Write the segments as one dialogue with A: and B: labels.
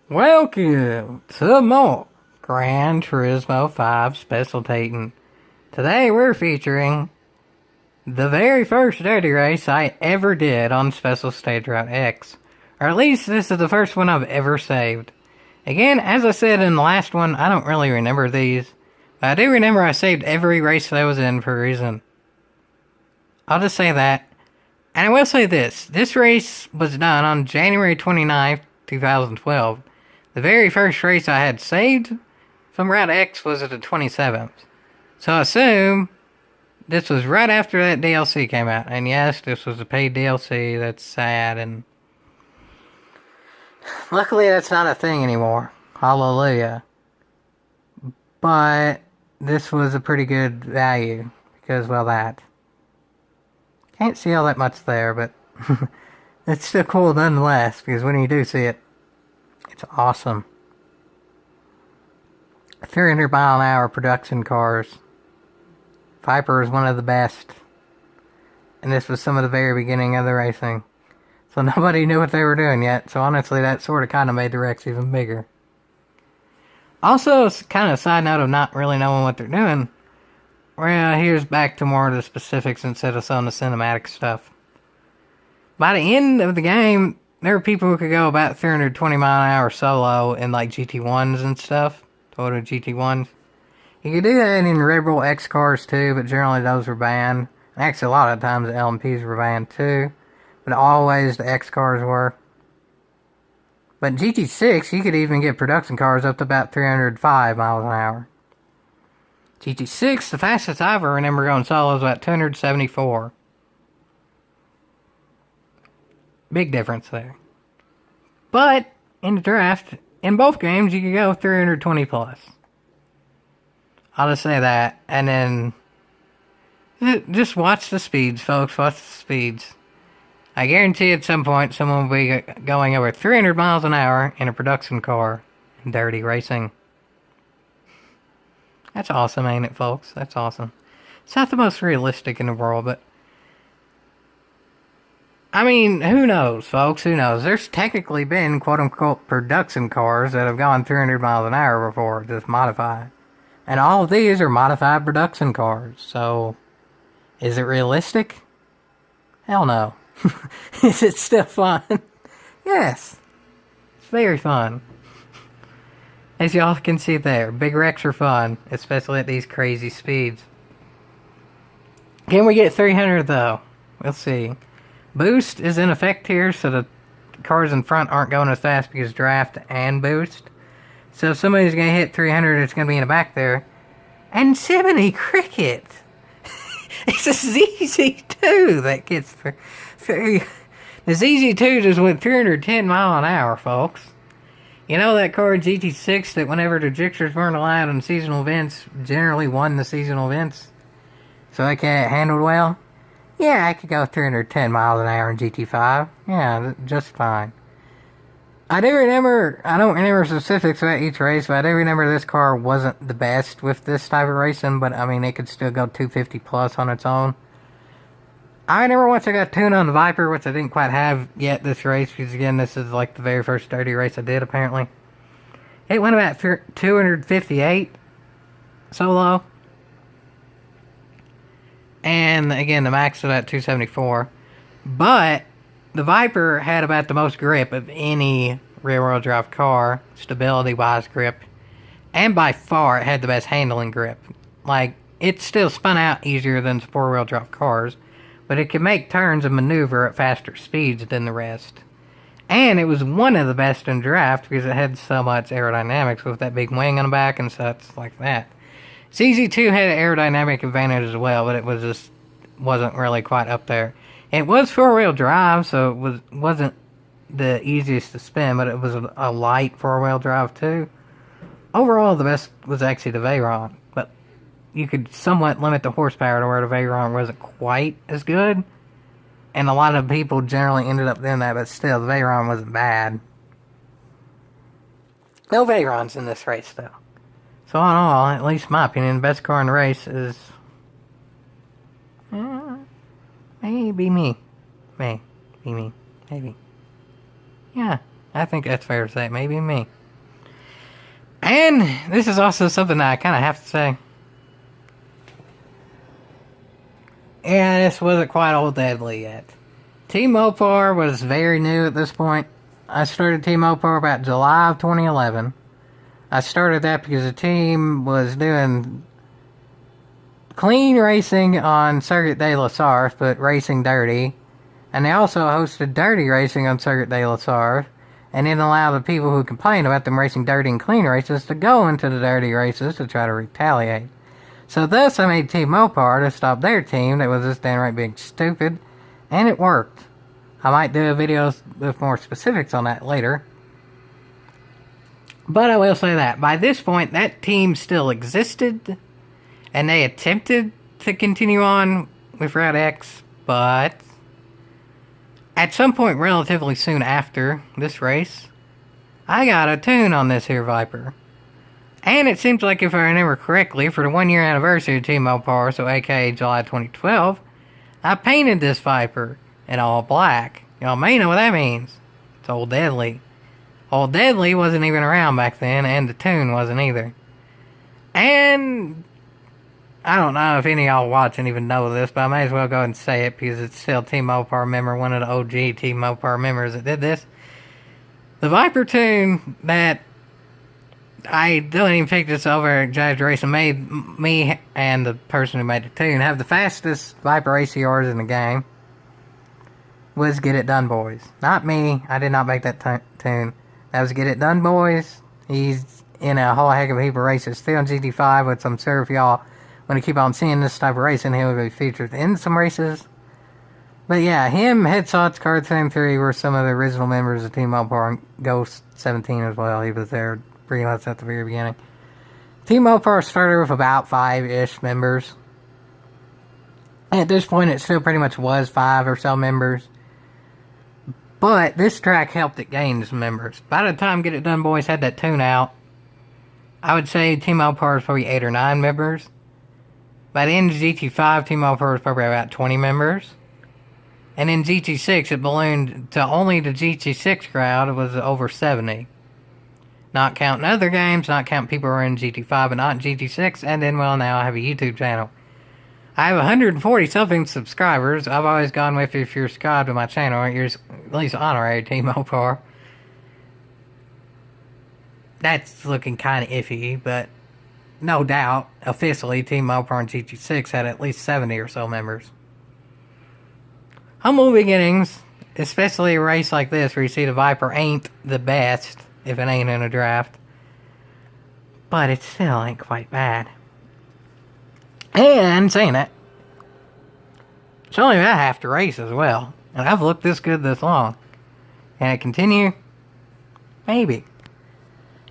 A: Welcome to more Gran Turismo 5 Specialtatin. Today we're featuring the very first dirty race I ever did on Special Stage Route X. Or at least this is the first one I've ever saved. Again, as I said in the last one, I don't really remember these. But I do remember I saved every race that I was in for a reason. I'll just say that. And I will say this. This race was done on January 29th, 2012. The very first race I had saved from Route X was at the 27th. So I assume this was right after that DLC came out. And yes, this was a paid DLC. That's sad. And luckily that's not a thing anymore. Hallelujah. But this was a pretty good value. Because, well, that. Can't see all that much there, but it's still cool nonetheless. Because when you do see it, it's awesome. 300 mile an hour production cars. Viper is one of the best. And this was some of the very beginning of the racing. So nobody knew what they were doing yet. So honestly, that sort of kind of made the wrecks even bigger. Also, kind of a side note of not really knowing what they're doing. Well, here's back to more of the specifics instead of some of the cinematic stuff. By the end of the game, there were people who could go about 320 mile an hour solo in like GT1s and stuff. Total GT1s. You could do that in Red Bull X cars too, but generally those were banned. And actually a lot of times the LMPs were banned too. But always the X cars were. But in GT6, you could even get production cars up to about 305 miles an hour. GT6, the fastest I ever remember going solo was about 274. Big difference there. But, in the draft, in both games, you could go 320 plus. I'll just say that. And then, just watch the speeds, folks. Watch the speeds. I guarantee at some point, someone will be going over 300 miles an hour in a production car in dirty racing. That's awesome, ain't it, folks? That's awesome. It's not the most realistic in the world, but I mean, who knows, folks? Who knows? There's technically been quote-unquote production cars that have gone 300 miles an hour before, just modified. And all of these are modified production cars, so is it realistic? Hell no. Is it still fun? Yes. It's very fun. As y'all can see there, big wrecks are fun, especially at these crazy speeds. Can we get 300 though? We'll see. Boost is in effect here, so the cars in front aren't going as fast because draft and boost. So if somebody's going to hit 300, it's going to be in the back there. And Simony Cricket! It's a ZZ2 that gets through. The ZZ2 just went 310 mile an hour, folks. You know that car GT6 that whenever the drifts weren't allowed in seasonal events, generally won the seasonal events? So they can't handle well? Yeah, I could go 310 miles an hour in GT5. Yeah, just fine. I don't remember specifics about each race, but I do remember this car wasn't the best with this type of racing, but I mean, it could still go 250 plus on its own. I remember once I got tuned on the Viper, which I didn't quite have yet this race, because again, this is like the very first dirty race I did, apparently. It went about 258 solo. And again, the max was about 274. But the Viper had about the most grip of any rear-wheel drive car, stability-wise grip. And by far, it had the best handling grip. Like, it still spun out easier than four-wheel drive cars, but it could make turns and maneuver at faster speeds than the rest. And it was one of the best in draft because it had so much aerodynamics with that big wing on the back and such like that. CZ2 had an aerodynamic advantage as well, but it wasn't really quite up there. It was four-wheel drive, so it wasn't the easiest to spin, but it was a light four-wheel drive too. Overall, the best was actually the Veyron, but you could somewhat limit the horsepower to where the Veyron wasn't quite as good. And a lot of people generally ended up doing that, but still, the Veyron wasn't bad. No Veyrons in this race, though. So, all in all, at least in my opinion, the best car in the race is maybe me. Maybe. Yeah. I think that's fair to say. Maybe me. And this is also something that I kind of have to say. Yeah, this wasn't quite old deadly yet. Team Mopar was very new at this point. I started Team Mopar about July of 2011. I started that because the team was doing clean racing on Circuit de la Sarthe, but racing dirty. And they also hosted dirty racing on Circuit de la Sarthe, and then allowed the people who complained about them racing dirty and clean races to go into the dirty races to try to retaliate. So thus I made Team Mopar to stop their team that was just downright being stupid, and it worked. I might do a video with more specifics on that later. But I will say that, by this point, that team still existed, and they attempted to continue on with Route X, but at some point relatively soon after this race, I got a tune on this here Viper. And it seems like, if I remember correctly, for the 1 year anniversary of Team Mopar, so aka July 2012, I painted this Viper in all black. Y'all may know what that means. It's Old Deadly. Old Deadly wasn't even around back then, and the tune wasn't either. And I don't know if any of y'all watching even know this, but I may as well go ahead and say it because it's still Team Mopar member, one of the OG Team Mopar members that did this. The Viper tune that I don't even think this over exaggeration made me and the person who made the tune have the fastest Viper ACRs in the game was Get It Done Boys. Not me. I did not make that tune. That was Get It Done Boys. He's in a whole heck of a heap of races still on GT5, which I'm sure if y'all want to keep on seeing this type of racing, he will be featured in some races. But yeah, him, Headshots, Card Team 3 were some of the original members of Team Mopar, and Ghost 17 as well. He was there pretty much at the very beginning. Team Mopar started with about 5-ish members. At this point, it still pretty much was 5 or so members. But this track helped it gain some members. By the time Get It Done Boys had that tune out, I would say Team Mopar was probably 8 or 9 members. By the end of GT5, Team Mopar was probably about 20 members. And in GT6, it ballooned to only the GT6 crowd. It was over 70. Not counting other games, not counting people who are in GT5 but not in GT6. And then, well, now I have a YouTube channel. I have 140 something subscribers. I've always gone with, if you're subscribed to my channel, you're at least honorary Team Mopar. That's looking kind of iffy, but no doubt, officially, Team Mopar and GT6 had at least 70 or so members. Humble beginnings, especially a race like this where you see the Viper ain't the best if it ain't in a draft. But it still ain't quite bad. And saying that, it's only about half the race as well. And I've looked this good this long. Can it continue? Maybe.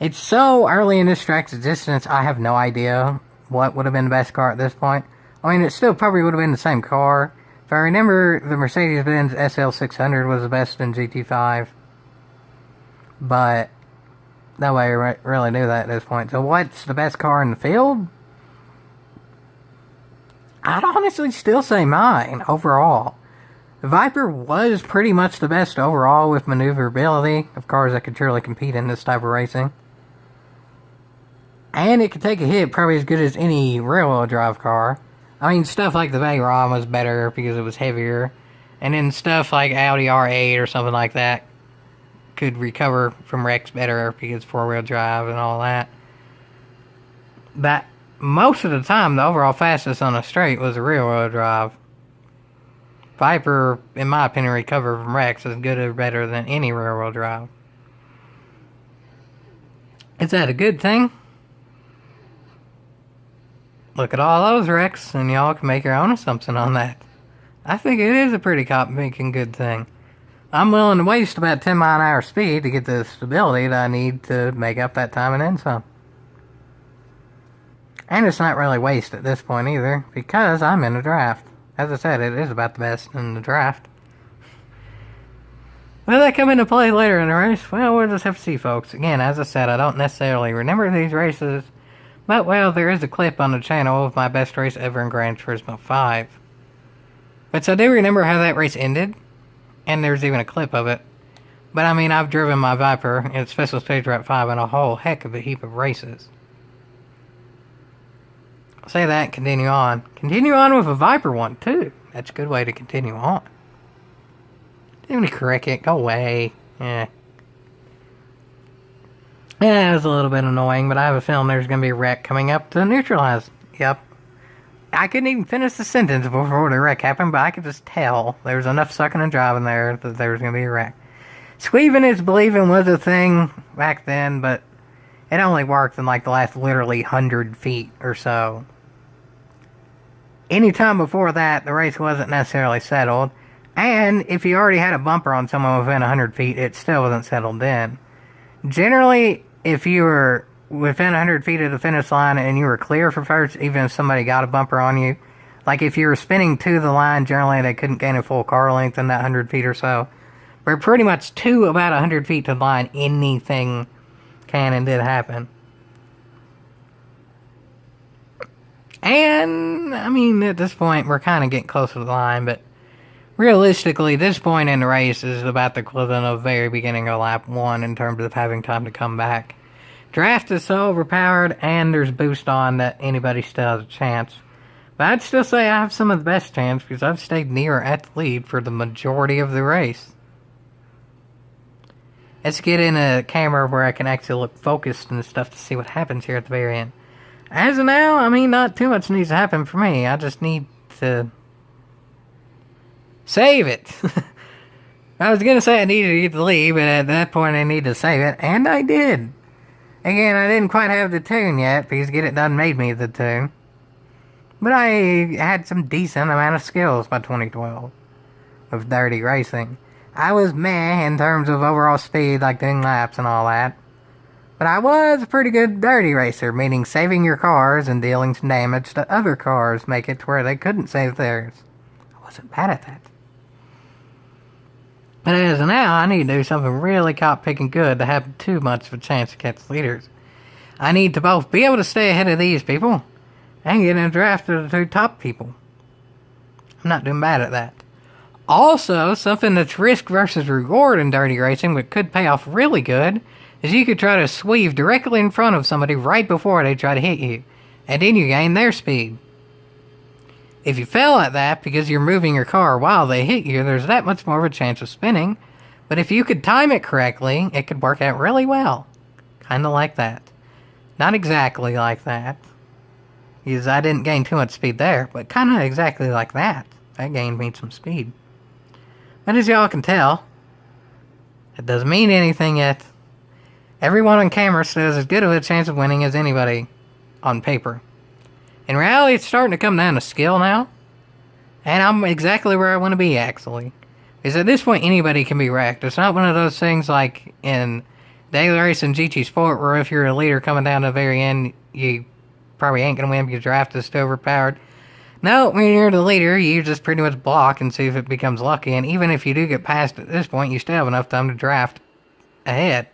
A: It's so early in this track's existence, I have no idea what would have been the best car at this point. I mean, it still probably would have been the same car. If I remember, the Mercedes-Benz SL600 was the best in GT5. But nobody really knew that at this point. So what's the best car in the field? I'd honestly still say mine, overall. The Viper was pretty much the best overall with maneuverability of cars that could truly compete in this type of racing. And it could take a hit probably as good as any rear-wheel drive car. I mean, stuff like the Veyron was better because it was heavier. And then stuff like Audi R8 or something like that could recover from wrecks better because four-wheel drive and all that. But most of the time, the overall fastest on the straight was a rear-wheel drive. Viper, in my opinion, recovered from wrecks as good or better than any rear-wheel drive. Is that a good thing? Look at all those wrecks, and y'all can make your own assumption on that. I think it is a pretty cop-making good thing. I'm willing to waste about 10 mile an hour speed to get the stability that I need to make up that time and then some. And it's not really waste at this point either, because I'm in a draft. As I said, it is about the best in the draft. Will that come into play later in the race? Well, we'll just have to see, folks. Again, as I said, I don't necessarily remember these races, but, well, there is a clip on the channel of my best race ever in Gran Turismo 5. But so I do remember how that race ended, and there's even a clip of it. But I mean, I've driven my Viper in Special Stage Rep 5 in a whole heck of a heap of races. I'll say that, continue on. Continue on with a Viper one, too. That's a good way to continue on. Diminy Cricket, go away. Yeah, it was a little bit annoying, but I have a feeling there's going to be a wreck coming up to neutralize. Yep. I couldn't even finish the sentence before the wreck happened, but I could just tell there was enough sucking and driving there that there was going to be a wreck. Squeeving is believing was a thing back then, but it only worked in like the last literally 100 feet or so. Any time before that, the race wasn't necessarily settled, and if you already had a bumper on someone within 100 feet, it still wasn't settled then. Generally, if you were within 100 feet of the finish line and you were clear for first, even if somebody got a bumper on you, like if you were spinning to the line, generally they couldn't gain a full car length in that 100 feet or so. But pretty much to about 100 feet to the line, anything can and did happen. And, I mean, at this point, we're kind of getting close to the line, but realistically, this point in the race is about the equivalent of very beginning of lap 1 in terms of having time to come back. Draft is so overpowered, and there's boost on that anybody still has a chance. But I'd still say I have some of the best chance because I've stayed near at the lead for the majority of the race. Let's get in a camera where I can actually look focused and stuff to see what happens here at the very end. As of now, I mean, not too much needs to happen for me. I just need to save it. I was going to say I needed to get the lead, but at that point I needed to save it, and I did. Again, I didn't quite have the tune yet, because Get It Done made me the tune. But I had some decent amount of skills by 2012 of dirty racing. I was meh in terms of overall speed, like doing laps and all that. But I was a pretty good dirty racer, meaning saving your cars and dealing some damage to other cars, make it to where they couldn't save theirs. I wasn't bad at that. But as of now, I need to do something really cop-picking good to have too much of a chance to catch leaders. I need to both be able to stay ahead of these people and get in a draft of the two top people. I'm not doing bad at that. Also, something that's risk versus reward in dirty racing but could pay off really good is you could try to sweep directly in front of somebody right before they try to hit you, and then you gain their speed. If you fail at that because you're moving your car while they hit you, there's that much more of a chance of spinning, but if you could time it correctly, it could work out really well. Kinda like that. Not exactly like that, because I didn't gain too much speed there, but kinda exactly like that. That gained me some speed. But as y'all can tell, it doesn't mean anything yet. Everyone on camera still has as good of a chance of winning as anybody on paper. In reality, it's starting to come down to skill now. And I'm exactly where I want to be, actually. Because at this point, anybody can be wrecked. It's not one of those things like in Daily Race and GT Sport, where if you're a leader coming down to the very end, you probably ain't going to win because your draft is too overpowered. No, when you're the leader, you just pretty much block and see if it becomes lucky. And even if you do get past at this point, you still have enough time to draft ahead.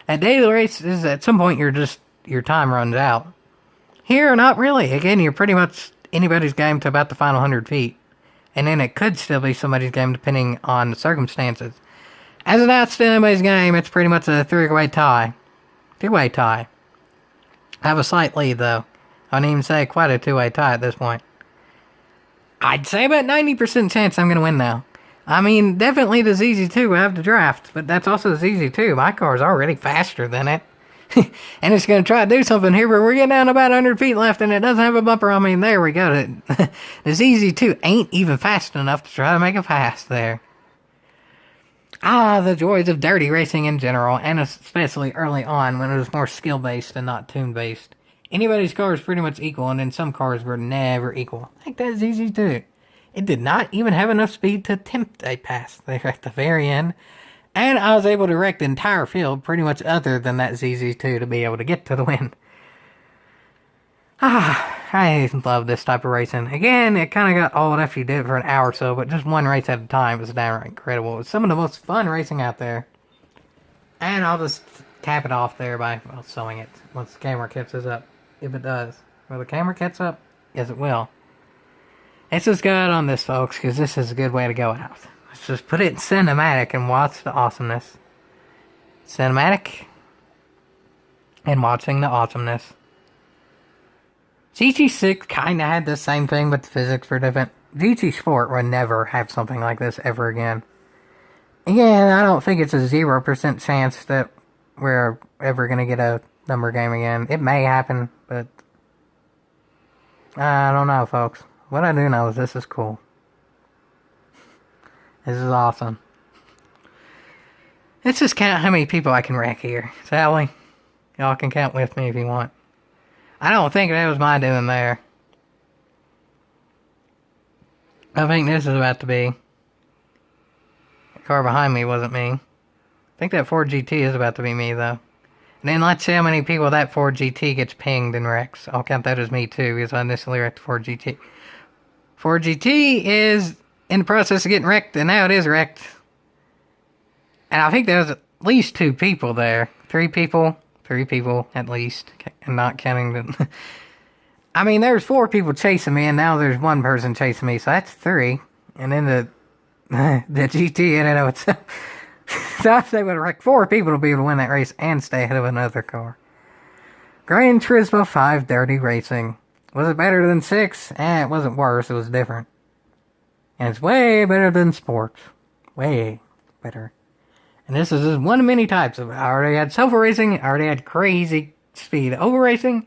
A: At daily races, at some point, your time runs out. Here, not really. Again, you're pretty much anybody's game to about the final 100 feet. And then it could still be somebody's game depending on the circumstances. As of now, it's still anybody's game. It's pretty much a three-way tie. Two-way tie. I have a slight lead, though. I wouldn't even say quite a two-way tie at this point. I'd say about 90% chance I'm going to win now. I mean, definitely the ZZ2 will have the draft, but that's also the ZZ2. My car's already faster than it. And it's going to try to do something here, but we're getting down about 100 feet left, and it doesn't have a bumper on me. There we go. The ZZ2 ain't even fast enough to try to make a pass there. Ah, the joys of dirty racing in general, and especially early on when it was more skill-based and not tune-based. Anybody's car is pretty much equal, and then some cars were never equal. Like that ZZ2. It did not even have enough speed to attempt a pass there at the very end. And I was able to wreck the entire field, pretty much other than that ZZ2, to be able to get to the win. I love this type of racing. Again, it kind of got old after you did it for an hour or so, but just one race at a time was downright incredible. It was some of the most fun racing out there. And I'll just cap it off there by sewing it once the camera catches up. If it does. Will the camera catch up? Yes, it will. Let's just go out on this, folks, because this is a good way to go out. Let's just put it in cinematic and watch the awesomeness. Cinematic. And watching the awesomeness. GT6 kinda had the same thing, but the physics were different. GT Sport would never have something like this ever again. Again, I don't think it's a 0% chance that we're ever gonna get a number game again. It may happen, but I don't know, folks. What I do know is this is cool. This is awesome. Let's just count how many people I can wreck here, shall we? Y'all can count with me if you want. I don't think that was my doing there. I think this is about to be. The car behind me wasn't me. I think that Ford GT is about to be me, though. And then let's see how many people that Ford GT gets pinged and wrecks. I'll count that as me, too, because I initially wrecked the Ford GT. Ford GT is in the process of getting wrecked, and now it is wrecked. And I think there's at least 2 people there. 3 people. 3 people, at least. And not counting the... I mean, there's 4 people chasing me, and now there's 1 person chasing me, so that's 3. And then the GT in and of itself. So if they would have wrecked 4 people to be able to win that race and stay ahead of another car. Gran Turismo 5 Dirty Racing. Was it better than 6? It wasn't worse, it was different. And it's way better than sports. Way better. And this is just one of many types of it. I already had self racing, I already had crazy speed over racing,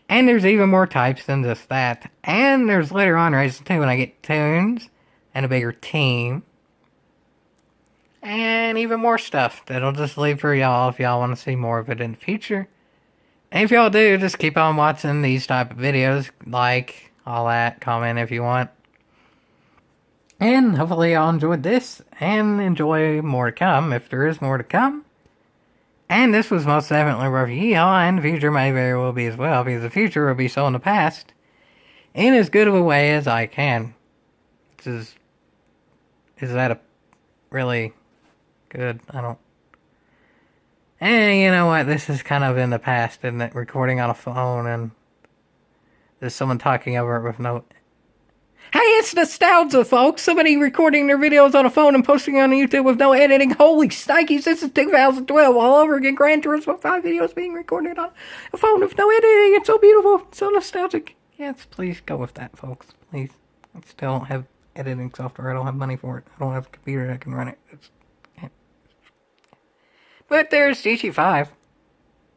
A: and there's even more types than just that. And there's later on racing too when I get tunes and a bigger team. And even more stuff that'll just leave for y'all if y'all want to see more of it in the future. And if y'all do, just keep on watching these type of videos. Like, all that, comment if you want. And hopefully y'all enjoyed this, and enjoy more to come, if there is more to come. And this was most definitely rough y'all, and the future may very well be as well, because the future will be so in the past, in as good of a way as I can. Is that a really good? I don't... And you know what, this is kind of in the past, isn't it? Recording on a phone, and there's someone talking over it with no... Hey, it's nostalgia, folks. Somebody recording their videos on a phone and posting on YouTube with no editing. Holy snikes, this is 2012 all over again. Gran Turismo 5 videos being recorded on a phone with no editing. It's so beautiful, so nostalgic. Yes, please go with that, folks. Please. I still don't have editing software. I don't have money for it. I don't have a computer that can run it. But there's GT5.